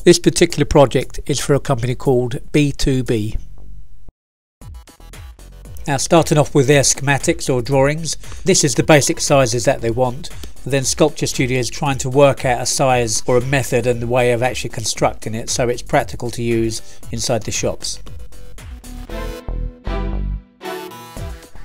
This particular project is for a company called B2B. Now, starting off with their schematics or drawings, this is the basic sizes that they want. Then Sculpture Studio is trying to work out a size or a method and the way of actually constructing it so it's practical to use inside the shops.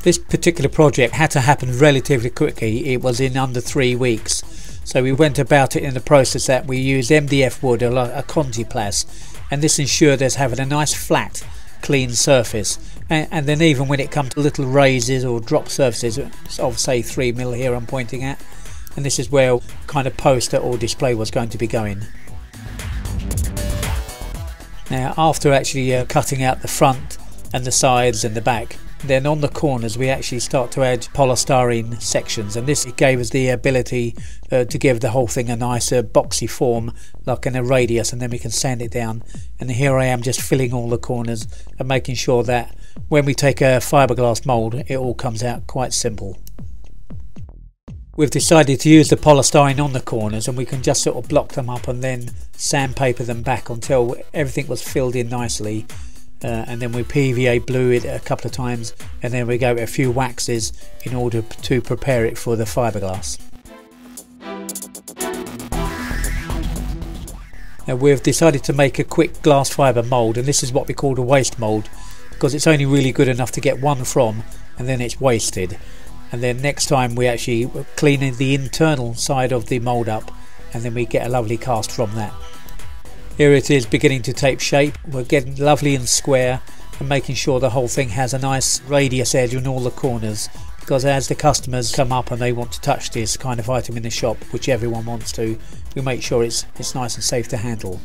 This particular project had to happen relatively quickly. It was in under 3 weeks. So we went about it in the process that we used MDF wood, a Conti-Plas, and this ensured us having a nice flat, clean surface. And then even when it comes to little raises or drop surfaces of say 3mm here I'm pointing at, and this is where kind of poster or display was going to be going. Now, after actually cutting out the front and the sides and the back, then on the corners we actually start to add polystyrene sections, and this gave us the ability to give the whole thing a nicer boxy form like in a radius, and then we can sand it down. And here I am just filling all the corners and making sure that when we take a fiberglass mould it all comes out quite simple. We've decided to use the polystyrene on the corners, and we can just sort of block them up and then sandpaper them back until everything was filled in nicely. And then we PVA blue it a couple of times, and then we go with a few waxes in order to prepare it for the fiberglass. Now, we've decided to make a quick glass fibre mould, and this is what we call a waste mould, because it's only really good enough to get one from, and then it's wasted. And then next time we actually clean the internal side of the mould up, and then we get a lovely cast from that. Here it is beginning to take shape. We're getting lovely and square and making sure the whole thing has a nice radius edge on all the corners, because as the customers come up and they want to touch this kind of item in the shop, which everyone wants to, we make sure it's nice and safe to handle.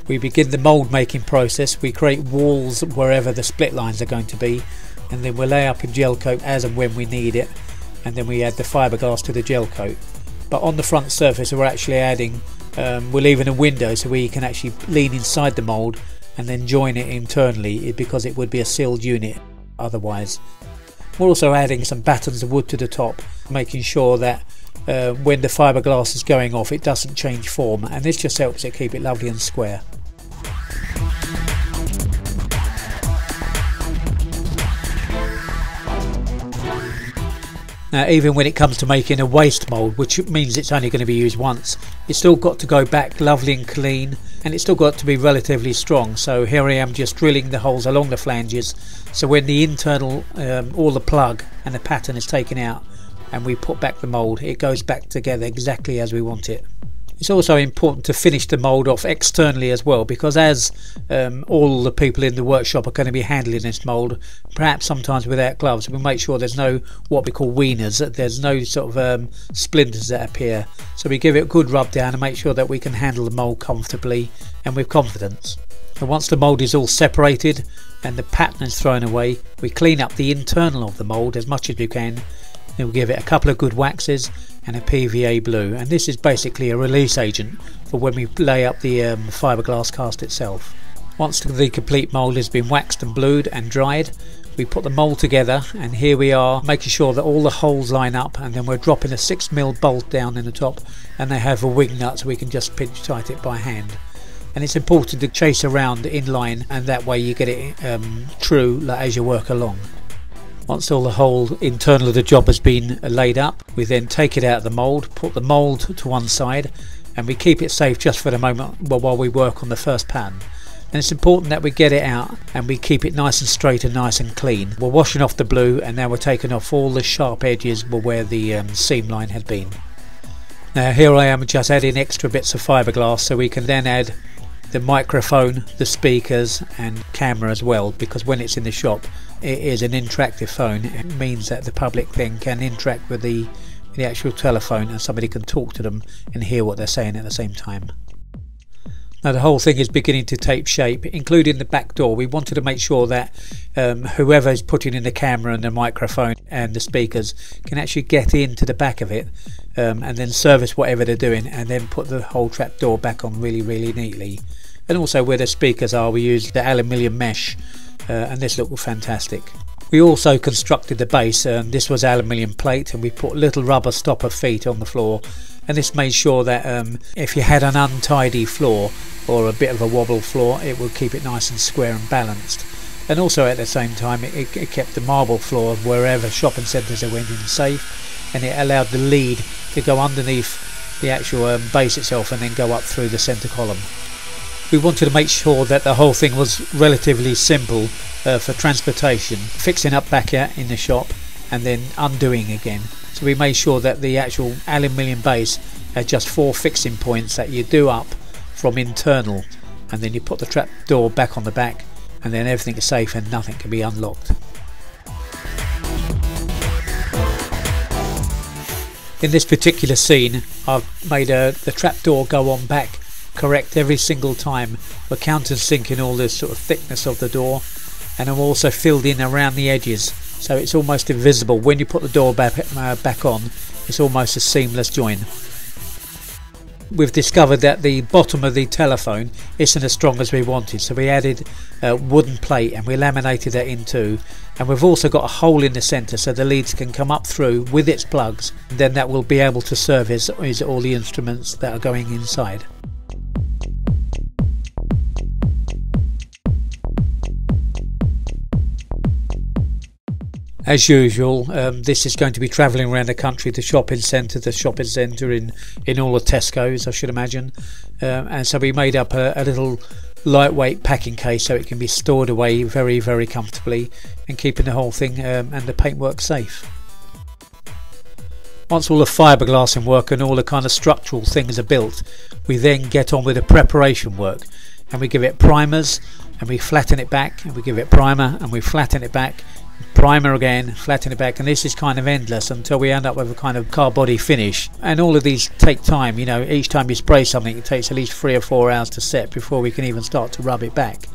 We begin the mould making process. We create walls wherever the split lines are going to be, and then we'll lay up in gel coat as and when we need it, and then we add the fiberglass to the gel coat. But on the front surface we're actually adding we're leaving a window so we can actually lean inside the mould and then join it internally, because it would be a sealed unit otherwise. We're also adding some battens of wood to the top, making sure that when the fiberglass is going off it doesn't change form, and this just helps it keep it lovely and square. Now, even when it comes to making a waste mould, which means it's only going to be used once, it's still got to go back lovely and clean, and it's still got to be relatively strong. So here I am just drilling the holes along the flanges, so when the internal, all the plug and the pattern is taken out and we put back the mould, it goes back together exactly as we want it. It's also important to finish the mould off externally as well, because as all the people in the workshop are going to be handling this mould, perhaps sometimes without gloves, we make sure there's no what we call wieners, that there's no sort of splinters that appear. So we give it a good rub down and make sure that we can handle the mould comfortably and with confidence. And once the mould is all separated and the pattern is thrown away, we clean up the internal of the mould as much as we can. Then we'll give it a couple of good waxes and a PVA blue, and this is basically a release agent for when we lay up the fiberglass cast itself. Once the complete mould has been waxed and blued and dried, we put the mould together, and here we are making sure that all the holes line up, and then we're dropping a 6mm bolt down in the top, and they have a wing nut so we can just pinch tight it by hand. And it's important to chase around in line, and that way you get it true as you work along. Once all the whole internal of the job has been laid up, we then take it out of the mould, put the mould to one side, and we keep it safe just for the moment while we work on the first pattern. And it's important that we get it out and we keep it nice and straight and nice and clean. We're washing off the blue, and now we're taking off all the sharp edges where the seam line had been. Now here I am just adding extra bits of fiberglass so we can then add the microphone, the speakers and camera as well, because when it's in the shop it is an interactive phone. It means that the public then can interact with the actual telephone, and somebody can talk to them and hear what they're saying at the same time. Now the whole thing is beginning to take shape, including the back door. We wanted to make sure that whoever is putting in the camera and the microphone and the speakers can actually get into the back of it and then service whatever they're doing, and then put the whole trap door back on really neatly. And also where the speakers are, we use the aluminium mesh, and this looked fantastic. We also constructed the base, and this was aluminium plate, and we put little rubber stopper feet on the floor, and this made sure that if you had an untidy floor or a bit of a wobble floor, it would keep it nice and square and balanced. And also at the same time it kept the marble floor wherever shopping centres they went in safe, and it allowed the lead to go underneath the actual base itself and then go up through the centre column. We wanted to make sure that the whole thing was relatively simple for transportation, fixing up back out in the shop and then undoing again. So we made sure that the actual aluminium base had just 4 fixing points that you do up from internal, and then you put the trap door back on the back, and then everything is safe and nothing can be unlocked. In this particular scene I've made the trap door go on back correct every single time. We're countersinking all this sort of thickness of the door, and I'm also filled in around the edges so it's almost invisible. When you put the door back on, it's almost a seamless join. We've discovered that the bottom of the telephone isn't as strong as we wanted, so we added a wooden plate and we laminated that in two, and we've also got a hole in the centre so the leads can come up through with its plugs, and then that will be able to service all the instruments that are going inside. As usual, this is going to be travelling around the country, the shopping centre in all the Tesco's, I should imagine, and so we made up a little lightweight packing case so it can be stored away very, very comfortably, and keeping the whole thing and the paintwork safe. Once all the fiberglass in work and all the kind of structural things are built, we then get on with the preparation work, and we give it primers and we flatten it back, and we give it primer and we flatten it back, primer again, flatten it back, and this is kind of endless until we end up with a kind of car body finish. And all of these take time, you know, each time you spray something it takes at least 3 or 4 hours to set before we can even start to rub it back,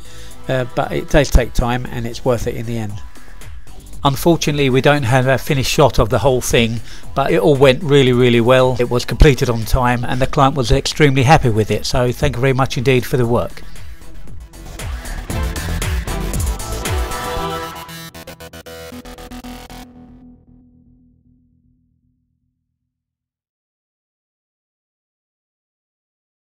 but it does take time and it's worth it in the end. Unfortunately we don't have a finished shot of the whole thing, but it all went really, really well. It was completed on time and the client was extremely happy with it, so thank you very much indeed for the work.